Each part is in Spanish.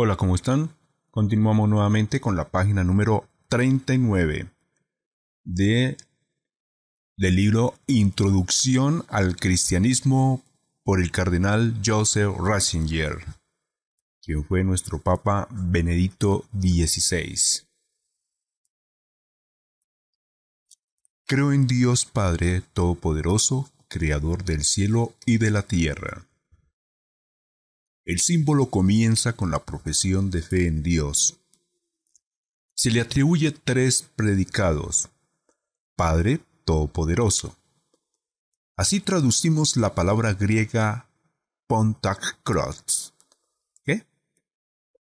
Hola, ¿cómo están? Continuamos nuevamente con la página número 39 de, del libro Introducción al Cristianismo por el cardenal Joseph Ratzinger, quien fue nuestro Papa Benedicto XVI. Creo en Dios Padre Todopoderoso, Creador del cielo y de la tierra. El símbolo comienza con la profesión de fe en Dios. Se le atribuye tres predicados: Padre Todopoderoso. Así traducimos la palabra griega Pantokrator. ¿Qué?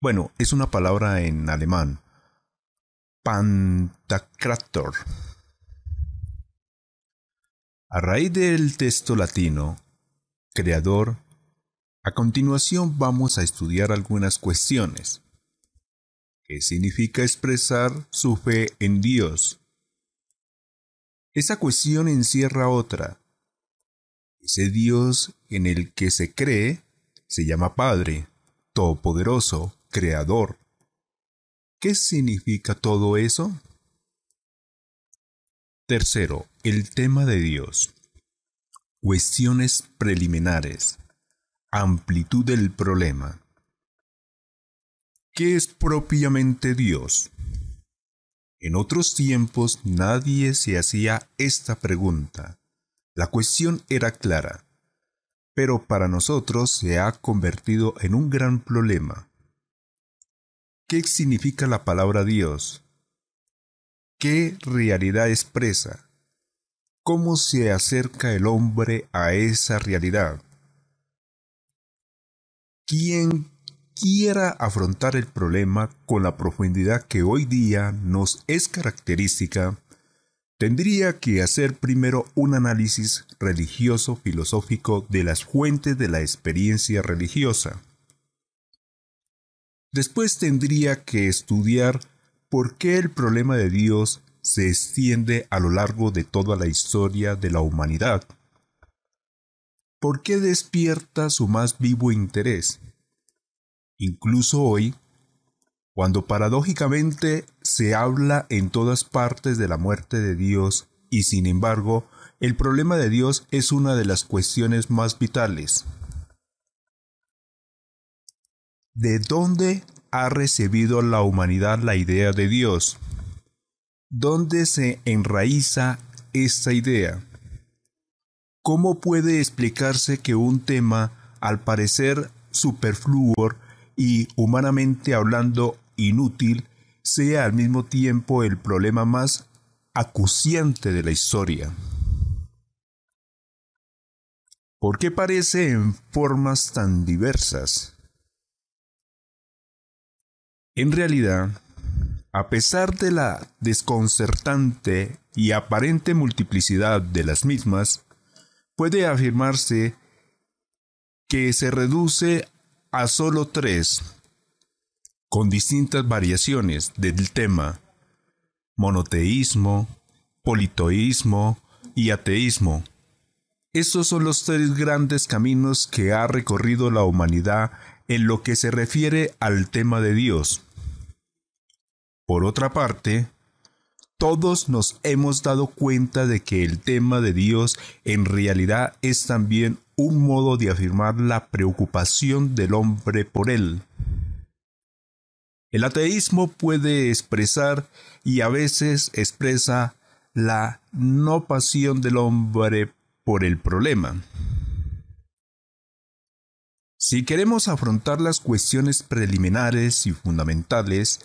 Bueno, es una palabra en alemán. Pantokrator. A raíz del texto latino, creador, a continuación vamos a estudiar algunas cuestiones. ¿Qué significa expresar su fe en Dios? Esa cuestión encierra otra. Ese Dios en el que se cree se llama Padre, Todopoderoso, Creador. ¿Qué significa todo eso? Tercero, el tema de Dios. Cuestiones preliminares. Amplitud del problema. ¿Qué es propiamente Dios? En otros tiempos nadie se hacía esta pregunta. La cuestión era clara, pero para nosotros se ha convertido en un gran problema. ¿Qué significa la palabra Dios? ¿Qué realidad expresa? ¿Cómo se acerca el hombre a esa realidad? Quien quiera afrontar el problema con la profundidad que hoy día nos es característica, tendría que hacer primero un análisis religioso-filosófico de las fuentes de la experiencia religiosa. Después tendría que estudiar por qué el problema de Dios se extiende a lo largo de toda la historia de la humanidad. ¿Por qué despierta su más vivo interés? Incluso hoy, cuando paradójicamente se habla en todas partes de la muerte de Dios y sin embargo, el problema de Dios es una de las cuestiones más vitales. ¿De dónde ha recibido la humanidad la idea de Dios? ¿Dónde se enraiza esta idea? ¿Cómo puede explicarse que un tema, al parecer superfluo y humanamente hablando inútil, sea al mismo tiempo el problema más acuciante de la historia? ¿Por qué aparece en formas tan diversas? En realidad, a pesar de la desconcertante y aparente multiplicidad de las mismas, puede afirmarse que se reduce a solo tres, con distintas variaciones del tema: monoteísmo, politeísmo y ateísmo. Estos son los tres grandes caminos que ha recorrido la humanidad en lo que se refiere al tema de Dios. Por otra parte, todos nos hemos dado cuenta de que el tema de Dios en realidad es también un modo de afirmar la preocupación del hombre por él. El ateísmo puede expresar y a veces expresa la no pasión del hombre por el problema. Si queremos afrontar las cuestiones preliminares y fundamentales,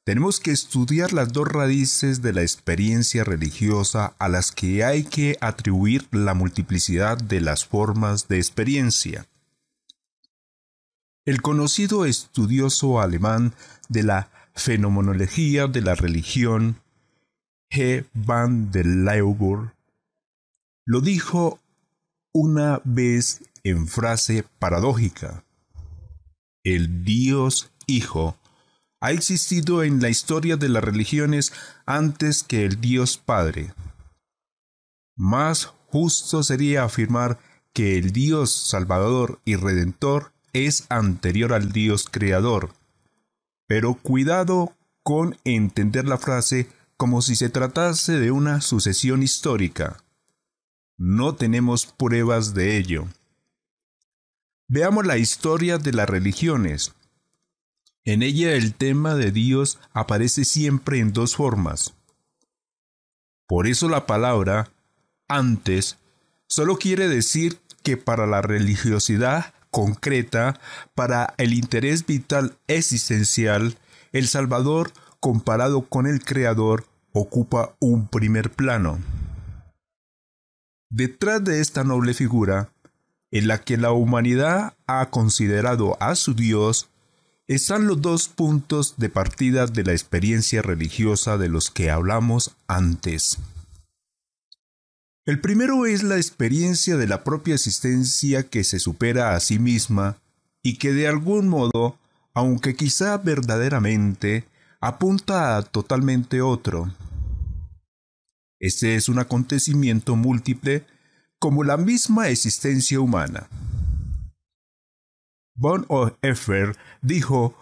tenemos que estudiar las dos raíces de la experiencia religiosa a las que hay que atribuir la multiplicidad de las formas de experiencia. El conocido estudioso alemán de la fenomenología de la religión, G. van der Leeuwen, lo dijo una vez en frase paradójica: el Dios Hijo ha existido en la historia de las religiones antes que el Dios Padre. Más justo sería afirmar que el Dios Salvador y Redentor es anterior al Dios Creador. Pero cuidado con entender la frase como si se tratase de una sucesión histórica. No tenemos pruebas de ello. Veamos la historia de las religiones. En ella el tema de Dios aparece siempre en dos formas. Por eso la palabra antes solo quiere decir que para la religiosidad concreta, para el interés vital existencial, el Salvador, comparado con el Creador, ocupa un primer plano. Detrás de esta noble figura, en la que la humanidad ha considerado a su Dios, están los dos puntos de partida de la experiencia religiosa de los que hablamos antes. El primero es la experiencia de la propia existencia que se supera a sí misma y que de algún modo, aunque quizá verdaderamente, apunta a totalmente otro. Este es un acontecimiento múltiple como la misma existencia humana. Bonhoeffer dijo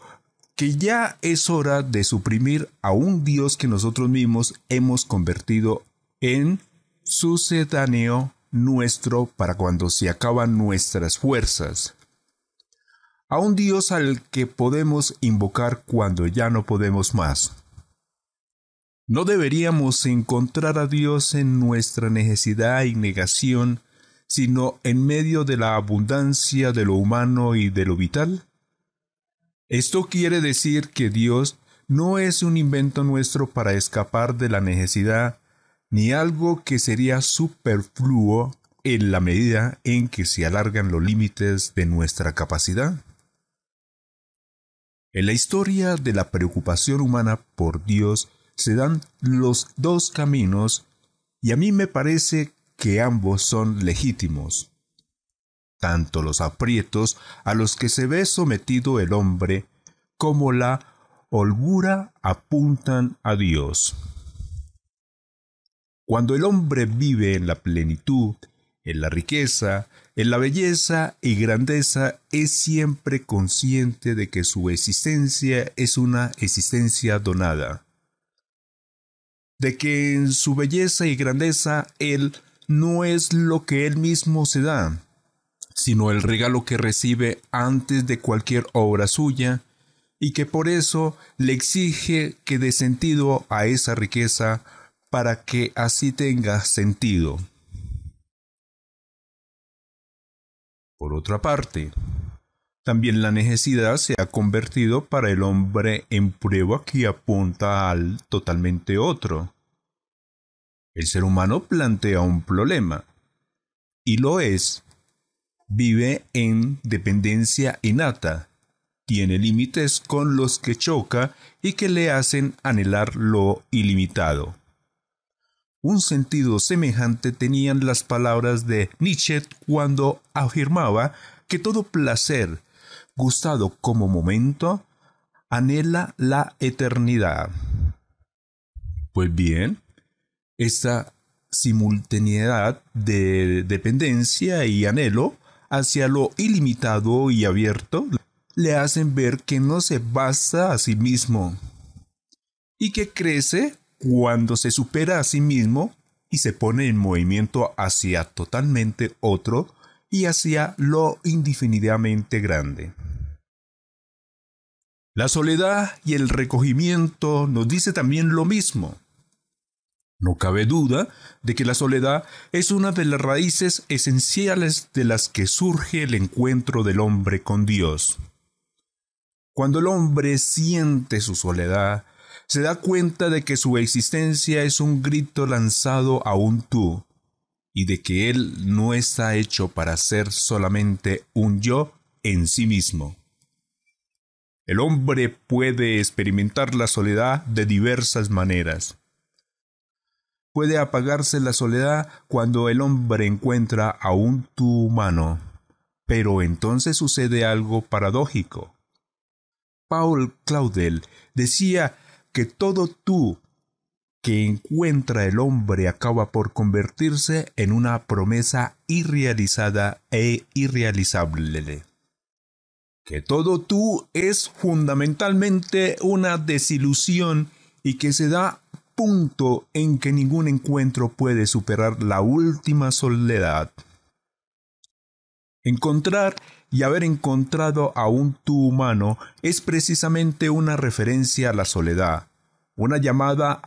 que ya es hora de suprimir a un Dios que nosotros mismos hemos convertido en sucedáneo nuestro para cuando se acaban nuestras fuerzas. A un Dios al que podemos invocar cuando ya no podemos más. No deberíamos encontrar a Dios en nuestra necesidad y negación, sino en medio de la abundancia de lo humano y de lo vital. Esto quiere decir que Dios no es un invento nuestro para escapar de la necesidad, ni algo que sería superfluo en la medida en que se alargan los límites de nuestra capacidad. En la historia de la preocupación humana por Dios se dan los dos caminos, y a mí me parece que ambos son legítimos. Tanto los aprietos a los que se ve sometido el hombre como la holgura apuntan a Dios. Cuando el hombre vive en la plenitud, en la riqueza, en la belleza y grandeza, es siempre consciente de que su existencia es una existencia donada, de que en su belleza y grandeza él no es lo que él mismo se da, sino el regalo que recibe antes de cualquier obra suya, y que por eso le exige que dé sentido a esa riqueza para que así tenga sentido. Por otra parte, también la necesidad se ha convertido para el hombre en prueba que apunta al totalmente otro. El ser humano plantea un problema, y lo es. Vive en dependencia innata, tiene límites con los que choca y que le hacen anhelar lo ilimitado. Un sentido semejante tenían las palabras de Nietzsche cuando afirmaba que todo placer, gustado como momento, anhela la eternidad. Pues bien, esta simultaneidad de dependencia y anhelo hacia lo ilimitado y abierto le hacen ver que no se basta a sí mismo y que crece cuando se supera a sí mismo y se pone en movimiento hacia totalmente otro y hacia lo indefinidamente grande. La soledad y el recogimiento nos dice también lo mismo. No cabe duda de que la soledad es una de las raíces esenciales de las que surge el encuentro del hombre con Dios. Cuando el hombre siente su soledad, se da cuenta de que su existencia es un grito lanzado a un tú, y de que él no está hecho para ser solamente un yo en sí mismo. El hombre puede experimentar la soledad de diversas maneras. Puede apagarse la soledad cuando el hombre encuentra a un tú humano, pero entonces sucede algo paradójico. Paul Claudel decía que todo tú que encuentra el hombre acaba por convertirse en una promesa irrealizada e irrealizable. que todo tú es fundamentalmente una desilusión y que se da punto en que ningún encuentro puede superar la última soledad. Encontrar y haber encontrado a un tú humano es precisamente una referencia a la soledad, una llamada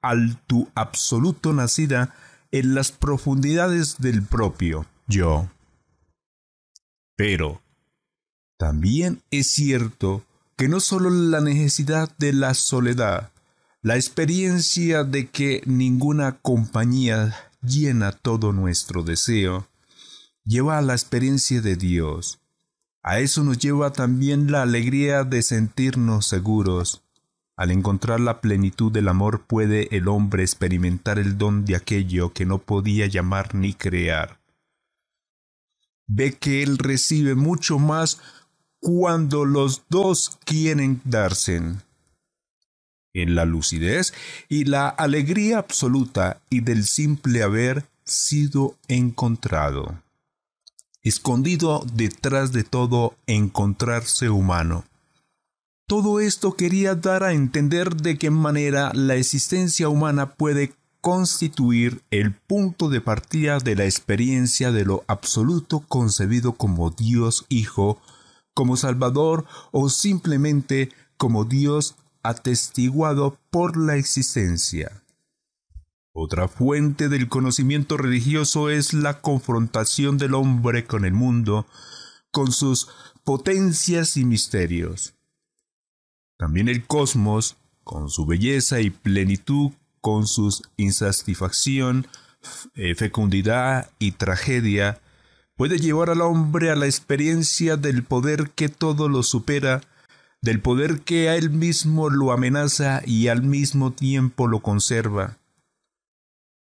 al tú absoluto nacida en las profundidades del propio yo. Pero también es cierto que no solo la necesidad de la soledad, la experiencia de que ninguna compañía llena todo nuestro deseo, lleva a la experiencia de Dios. A eso nos lleva también la alegría de sentirnos seguros. Al encontrar la plenitud del amor puede el hombre experimentar el don de aquello que no podía llamar ni crear. Ve que él recibe mucho más cuando los dos quieren darse. En la lucidez y la alegría absoluta y del simple haber sido encontrado. Escondido detrás de todo encontrarse humano. Todo esto quería dar a entender de qué manera la existencia humana puede constituir el punto de partida de la experiencia de lo absoluto concebido como Dios Hijo, como Salvador o simplemente como Dios atestiguado por la existencia. Otra fuente del conocimiento religioso es la confrontación del hombre con el mundo, con sus potencias y misterios. También el cosmos, con su belleza y plenitud, con su insatisfacción, fecundidad y tragedia, puede llevar al hombre a la experiencia del poder que todo lo supera, del poder que a él mismo lo amenaza y al mismo tiempo lo conserva.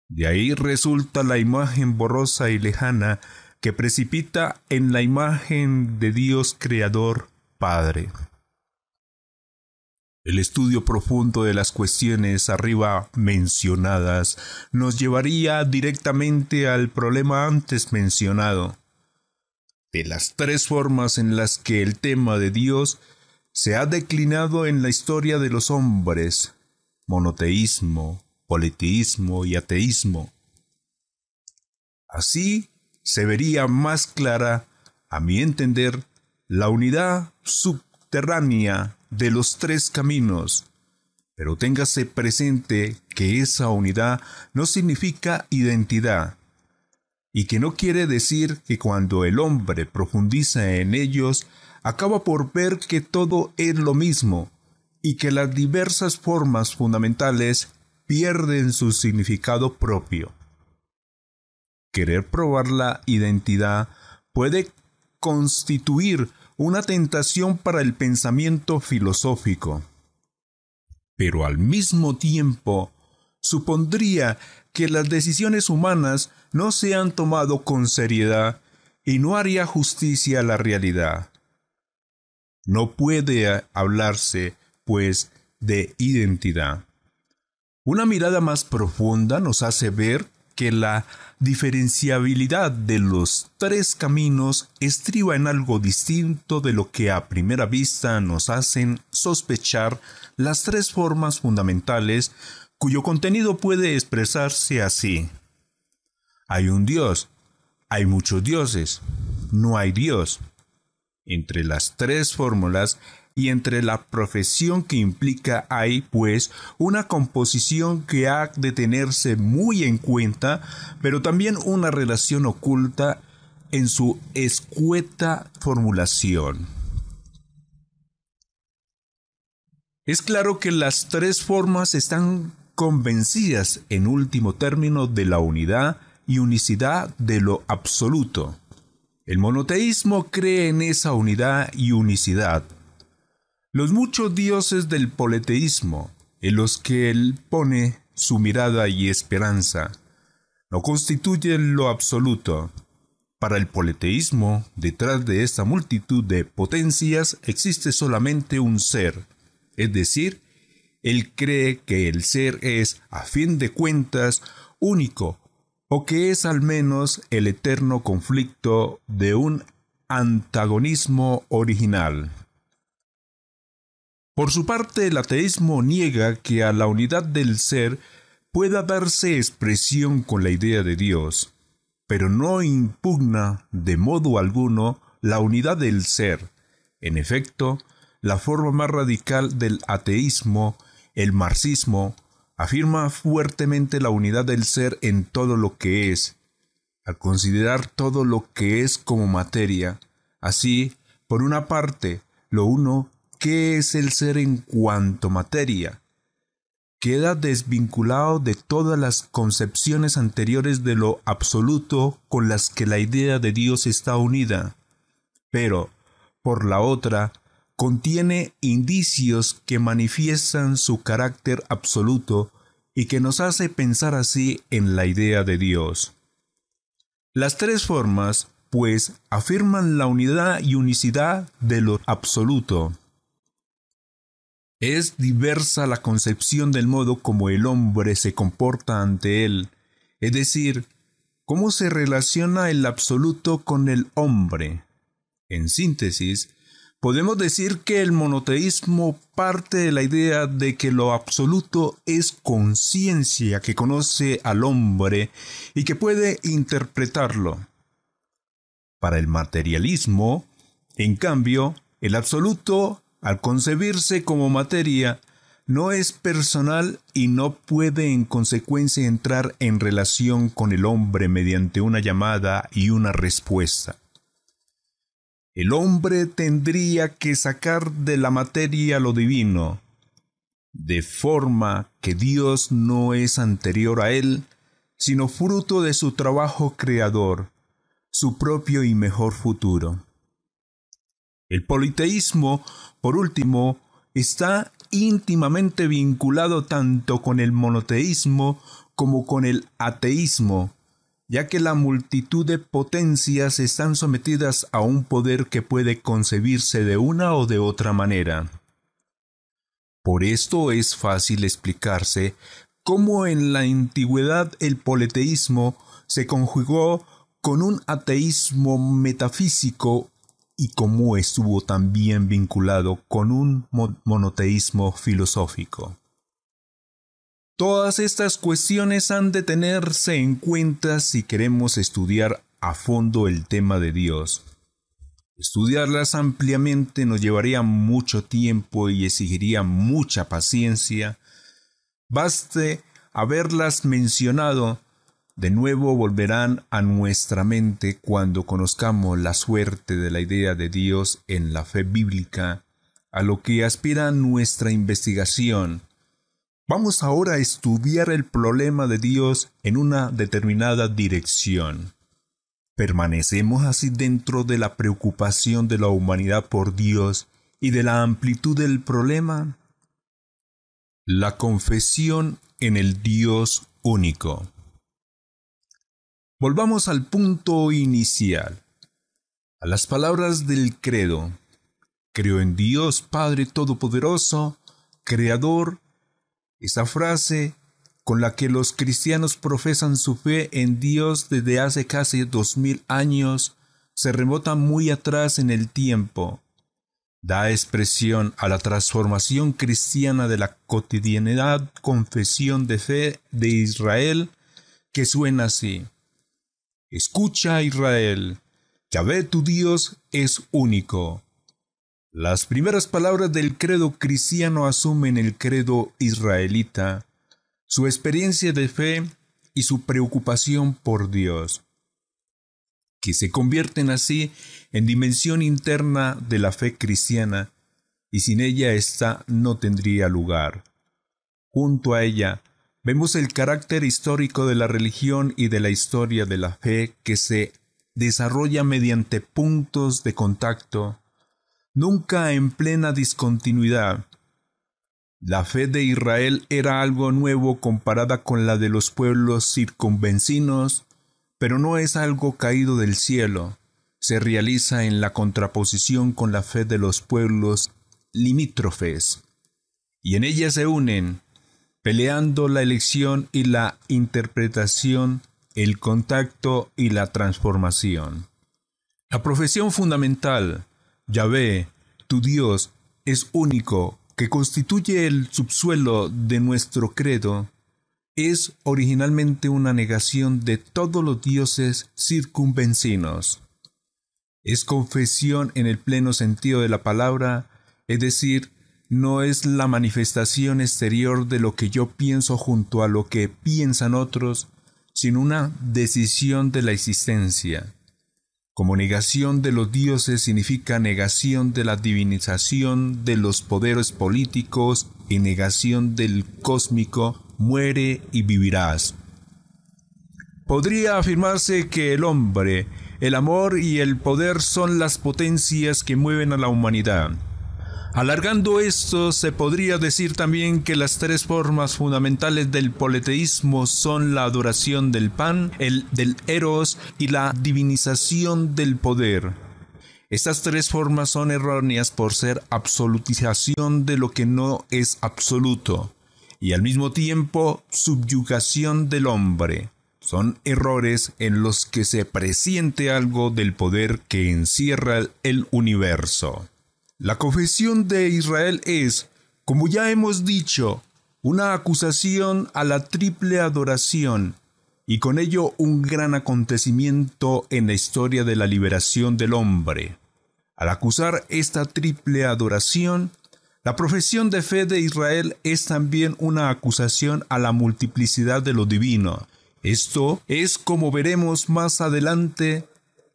De ahí resulta la imagen borrosa y lejana que precipita en la imagen de Dios Creador Padre. El estudio profundo de las cuestiones arriba mencionadas nos llevaría directamente al problema antes mencionado. De las tres formas en las que el tema de Dios se ha declinado en la historia de los hombres, monoteísmo, politeísmo y ateísmo. Así se vería más clara, a mi entender, la unidad subterránea de los tres caminos, pero téngase presente que esa unidad no significa identidad, y que no quiere decir que cuando el hombre profundiza en ellos, acaba por ver que todo es lo mismo, y que las diversas formas fundamentales pierden su significado propio. Querer probar la identidad puede constituir una tentación para el pensamiento filosófico, pero al mismo tiempo supondría que las decisiones humanas no se han tomado con seriedad y no haría justicia a la realidad. No puede hablarse, pues, de identidad. Una mirada más profunda nos hace ver que la diferenciabilidad de los tres caminos estriba en algo distinto de lo que a primera vista nos hacen sospechar las tres formas fundamentales cuyo contenido puede expresarse así. Hay un Dios, hay muchos dioses, no hay Dios. Entre las tres fórmulas y entre la profesión que implica hay, pues, una composición que ha de tenerse muy en cuenta, pero también una relación oculta en su escueta formulación. Es claro que las tres formas están convencidas en último término de la unidad y unicidad de lo absoluto. El monoteísmo cree en esa unidad y unicidad. Los muchos dioses del politeísmo, en los que él pone su mirada y esperanza, no constituyen lo absoluto. Para el politeísmo, detrás de esta multitud de potencias existe solamente un ser, es decir, él cree que el ser es, a fin de cuentas, único, o que es al menos el eterno conflicto de un antagonismo original. Por su parte, el ateísmo niega que a la unidad del ser pueda darse expresión con la idea de Dios, pero no impugna de modo alguno la unidad del ser. En efecto, la forma más radical del ateísmo, el marxismo, afirma fuertemente la unidad del ser en todo lo que es, al considerar todo lo que es como materia. Así, por una parte, lo uno, ¿qué es el ser en cuanto materia? Queda desvinculado de todas las concepciones anteriores de lo absoluto con las que la idea de Dios está unida. Pero, por la otra, contiene indicios que manifiestan su carácter absoluto y que nos hace pensar así en la idea de Dios. Las tres formas, pues, afirman la unidad y unicidad de lo absoluto. Es diversa la concepción del modo como el hombre se comporta ante él, es decir, cómo se relaciona el absoluto con el hombre. En síntesis, podemos decir que el monoteísmo parte de la idea de que lo absoluto es conciencia que conoce al hombre y que puede interpretarlo. Para el materialismo, en cambio, el absoluto, al concebirse como materia, no es personal y no puede en consecuencia entrar en relación con el hombre mediante una llamada y una respuesta. El hombre tendría que sacar de la materia lo divino, de forma que Dios no es anterior a él, sino fruto de su trabajo creador, su propio y mejor futuro. El politeísmo, por último, está íntimamente vinculado tanto con el monoteísmo como con el ateísmo, ya que la multitud de potencias están sometidas a un poder que puede concebirse de una o de otra manera. Por esto es fácil explicarse cómo en la antigüedad el politeísmo se conjugó con un ateísmo metafísico y cómo estuvo también vinculado con un monoteísmo filosófico. Todas estas cuestiones han de tenerse en cuenta si queremos estudiar a fondo el tema de Dios. Estudiarlas ampliamente nos llevaría mucho tiempo y exigiría mucha paciencia. Baste haberlas mencionado, de nuevo volverán a nuestra mente cuando conozcamos la suerte de la idea de Dios en la fe bíblica, a lo que aspira nuestra investigación. Vamos ahora a estudiar el problema de Dios en una determinada dirección. ¿Permanecemos así dentro de la preocupación de la humanidad por Dios y de la amplitud del problema? La confesión en el Dios único. Volvamos al punto inicial, a las palabras del credo. Creo en Dios Padre Todopoderoso, Creador. Esta frase, con la que los cristianos profesan su fe en Dios desde hace casi 2000 años, se remonta muy atrás en el tiempo. Da expresión a la transformación cristiana de la cotidianidad confesión de fe de Israel, que suena así: Escucha, Israel, Yahvé tu Dios es único. Las primeras palabras del credo cristiano asumen el credo israelita, su experiencia de fe y su preocupación por Dios, que se convierten así en dimensión interna de la fe cristiana, y sin ella ésta no tendría lugar. Junto a ella, vemos el carácter histórico de la religión y de la historia de la fe que se desarrolla mediante puntos de contacto, nunca en plena discontinuidad. La fe de Israel era algo nuevo comparada con la de los pueblos circunvecinos, pero no es algo caído del cielo. Se realiza en la contraposición con la fe de los pueblos limítrofes, y en ella se unen, peleando la elección y la interpretación, el contacto y la transformación. La profesión fundamental, Yahvé, tu Dios, es único, que constituye el subsuelo de nuestro credo, es originalmente una negación de todos los dioses circunvencinos. Es confesión en el pleno sentido de la palabra, es decir, no es la manifestación exterior de lo que yo pienso junto a lo que piensan otros, sino una decisión de la existencia. Como negación de los dioses significa negación de la divinización de los poderes políticos y negación del cósmico, muere y vivirás. Podría afirmarse que el hombre, el amor y el poder son las potencias que mueven a la humanidad. Alargando esto, se podría decir también que las tres formas fundamentales del politeísmo son la adoración del pan, del eros y la divinización del poder. Estas tres formas son erróneas por ser absolutización de lo que no es absoluto y al mismo tiempo subyugación del hombre. Son errores en los que se presiente algo del poder que encierra el universo. La confesión de Israel es, como ya hemos dicho, una acusación a la triple adoración y con ello un gran acontecimiento en la historia de la liberación del hombre. Al acusar esta triple adoración, la profesión de fe de Israel es también una acusación a la multiplicidad de lo divino. Esto es, como veremos más adelante,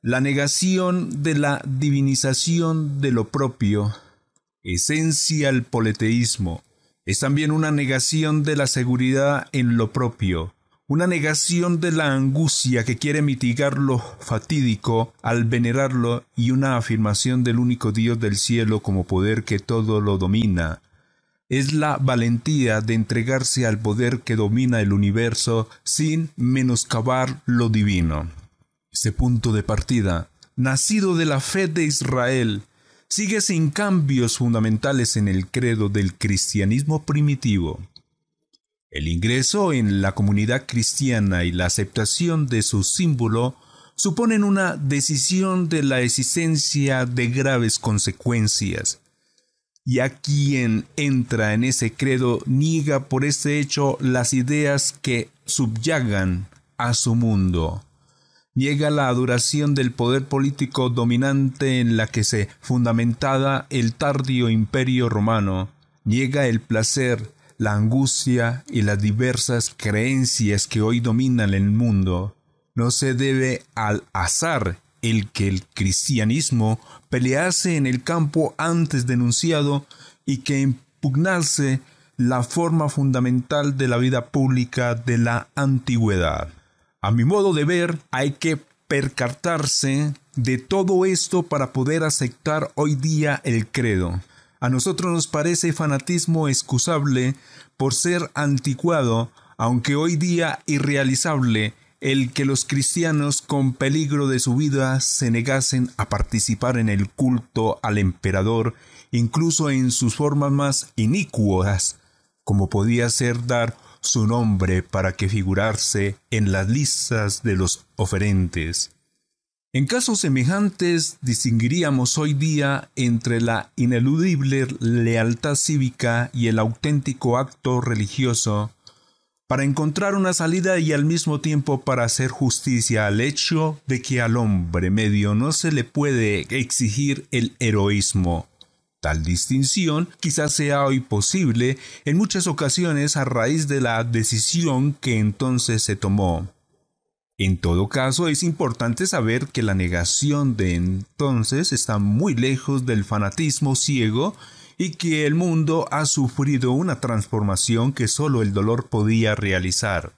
la negación de la divinización de lo propio, esencia al politeísmo. Es también una negación de la seguridad en lo propio, una negación de la angustia que quiere mitigar lo fatídico al venerarlo y una afirmación del único Dios del cielo como poder que todo lo domina. Es la valentía de entregarse al poder que domina el universo sin menoscabar lo divino. Este punto de partida, nacido de la fe de Israel, sigue sin cambios fundamentales en el credo del cristianismo primitivo. El ingreso en la comunidad cristiana y la aceptación de su símbolo suponen una decisión de la existencia de graves consecuencias. Y a quien entra en ese credo niega por este hecho las ideas que subyagan a su mundo. Niega la adoración del poder político dominante en la que se fundamentaba el tardío imperio romano. Niega el placer, la angustia y las diversas creencias que hoy dominan el mundo. No se debe al azar el que el cristianismo pelease en el campo antes denunciado y que impugnase la forma fundamental de la vida pública de la antigüedad. A mi modo de ver, hay que percatarse de todo esto para poder aceptar hoy día el credo. A nosotros nos parece fanatismo excusable por ser anticuado, aunque hoy día irrealizable, el que los cristianos con peligro de su vida se negasen a participar en el culto al emperador, incluso en sus formas más inicuas, como podía ser dar su nombre para que figurarse en las listas de los oferentes. En casos semejantes distinguiríamos hoy día entre la ineludible lealtad cívica y el auténtico acto religioso, para encontrar una salida y al mismo tiempo para hacer justicia al hecho de que al hombre medio no se le puede exigir el heroísmo. Tal distinción quizás sea hoy posible en muchas ocasiones a raíz de la decisión que entonces se tomó. En todo caso, es importante saber que la negación de entonces está muy lejos del fanatismo ciego y que el mundo ha sufrido una transformación que solo el dolor podía realizar.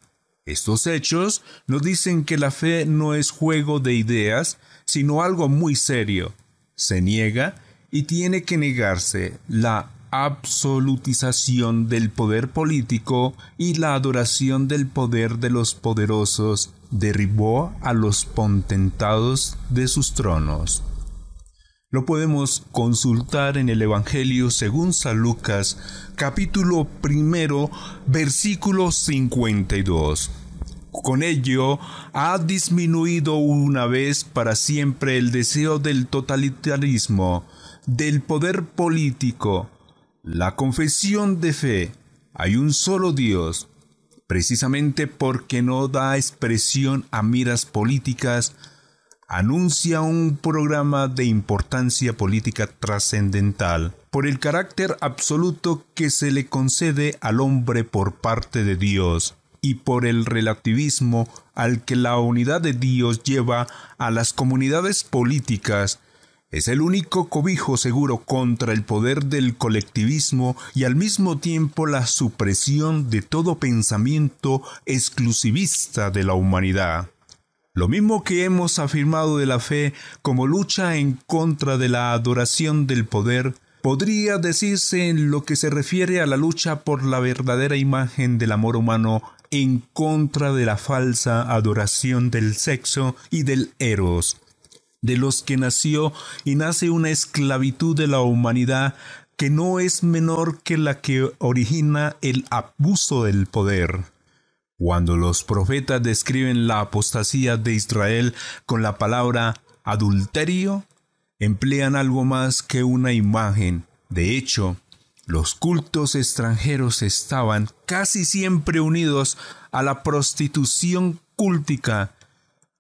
Estos hechos nos dicen que la fe no es juego de ideas, sino algo muy serio. Se niega y tiene que negarse la absolutización del poder político y la adoración del poder de los poderosos derribó a los potentados de sus tronos. Lo podemos consultar en el Evangelio según San Lucas, capítulo 1, versículo 52. Con ello, ha disminuido una vez para siempre el deseo del totalitarismo, del poder político, la confesión de fe. Hay un solo Dios, precisamente porque no da expresión a miras políticas, anuncia un programa de importancia política trascendental por el carácter absoluto que se le concede al hombre por parte de Dios y por el relativismo al que la unidad de Dios lleva a las comunidades políticas. Es el único cobijo seguro contra el poder del colectivismo y al mismo tiempo la supresión de todo pensamiento exclusivista de la humanidad. Lo mismo que hemos afirmado de la fe como lucha en contra de la adoración del poder, podría decirse en lo que se refiere a la lucha por la verdadera imagen del amor humano en contra de la falsa adoración del sexo y del eros, de los que nació y nace una esclavitud de la humanidad que no es menor que la que origina el abuso del poder. Cuando los profetas describen la apostasía de Israel con la palabra adulterio, emplean algo más que una imagen. De hecho, los cultos extranjeros estaban casi siempre unidos a la prostitución cúltica,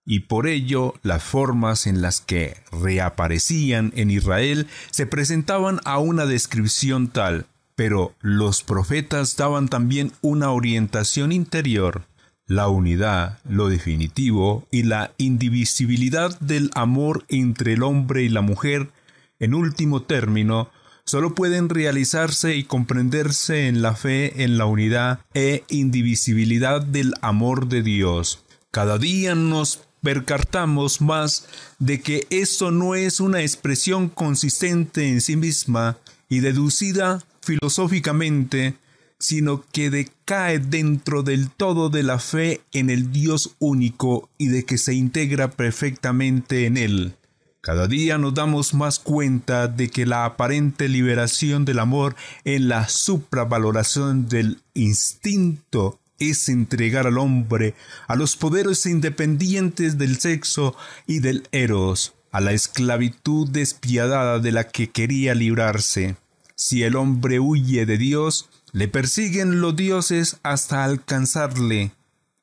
y por ello las formas en las que reaparecían en Israel se presentaban a una descripción tal. Pero los profetas daban también una orientación interior, la unidad, lo definitivo y la indivisibilidad del amor entre el hombre y la mujer, en último término, solo pueden realizarse y comprenderse en la fe en la unidad e indivisibilidad del amor de Dios. Cada día nos percatamos más de que esto no es una expresión consistente en sí misma y deducida filosóficamente, sino que decae dentro del todo de la fe en el Dios único y de que se integra perfectamente en él. Cada día nos damos más cuenta de que la aparente liberación del amor en la supravaloración del instinto es entregar al hombre a los poderes independientes del sexo y del eros, a la esclavitud despiadada de la que quería librarse. Si el hombre huye de Dios, le persiguen los dioses hasta alcanzarle.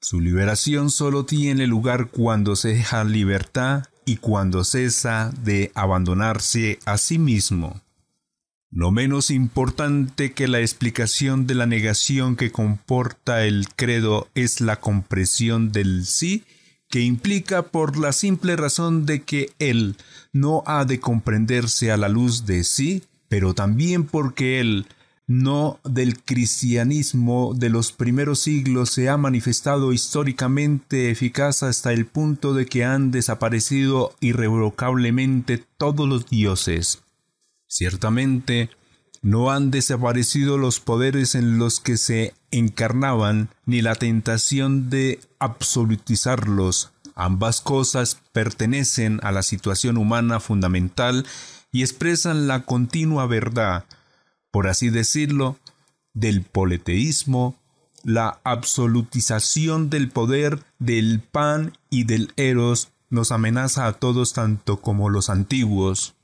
Su liberación solo tiene lugar cuando se deja libertad y cuando cesa de abandonarse a sí mismo. No menos importante que la explicación de la negación que comporta el credo es la comprensión del sí, que implica por la simple razón de que él no ha de comprenderse a la luz de sí, pero también porque el no del cristianismo de los primeros siglos se ha manifestado históricamente eficaz hasta el punto de que han desaparecido irrevocablemente todos los dioses. Ciertamente, no han desaparecido los poderes en los que se encarnaban, ni la tentación de absolutizarlos. Ambas cosas pertenecen a la situación humana fundamental y expresan la continua verdad, por así decirlo, del politeísmo, la absolutización del poder del pan y del eros nos amenaza a todos tanto como los antiguos.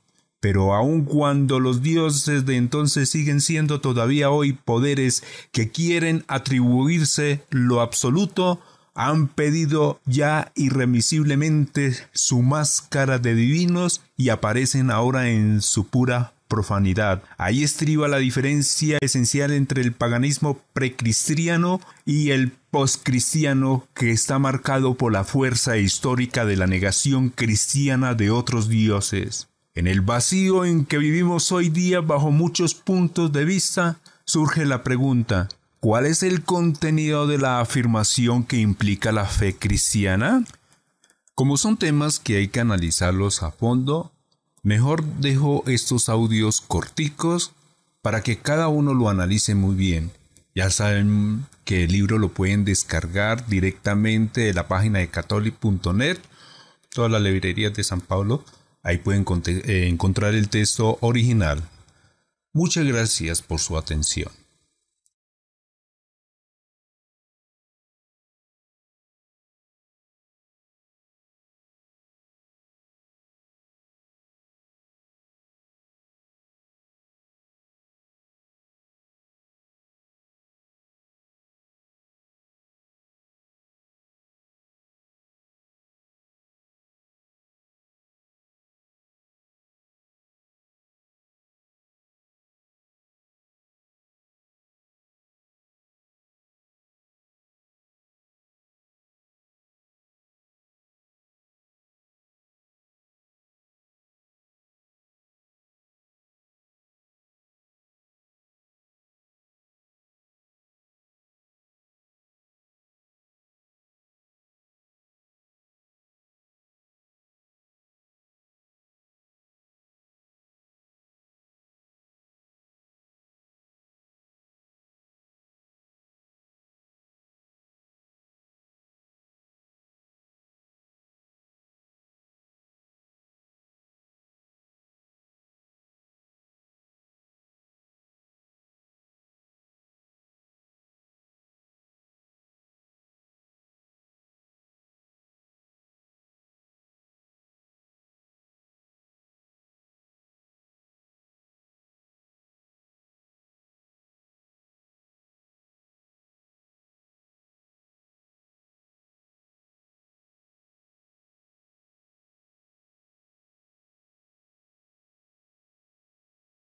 Pero aun cuando los dioses de entonces siguen siendo todavía hoy poderes que quieren atribuirse lo absoluto, han pedido ya irremisiblemente su máscara de divinos y aparecen ahora en su pura profanidad. Ahí estriba la diferencia esencial entre el paganismo precristiano y el postcristiano, que está marcado por la fuerza histórica de la negación cristiana de otros dioses. En el vacío en que vivimos hoy día bajo muchos puntos de vista, surge la pregunta: ¿cuál es el contenido de la afirmación que implica la fe cristiana? Como son temas que hay que analizarlos a fondo, mejor dejo estos audios corticos para que cada uno lo analice muy bien. Ya saben que el libro lo pueden descargar directamente de la página de catholic.net, todas las librerías de San Pablo. Ahí pueden encontrar el texto original. Muchas gracias por su atención.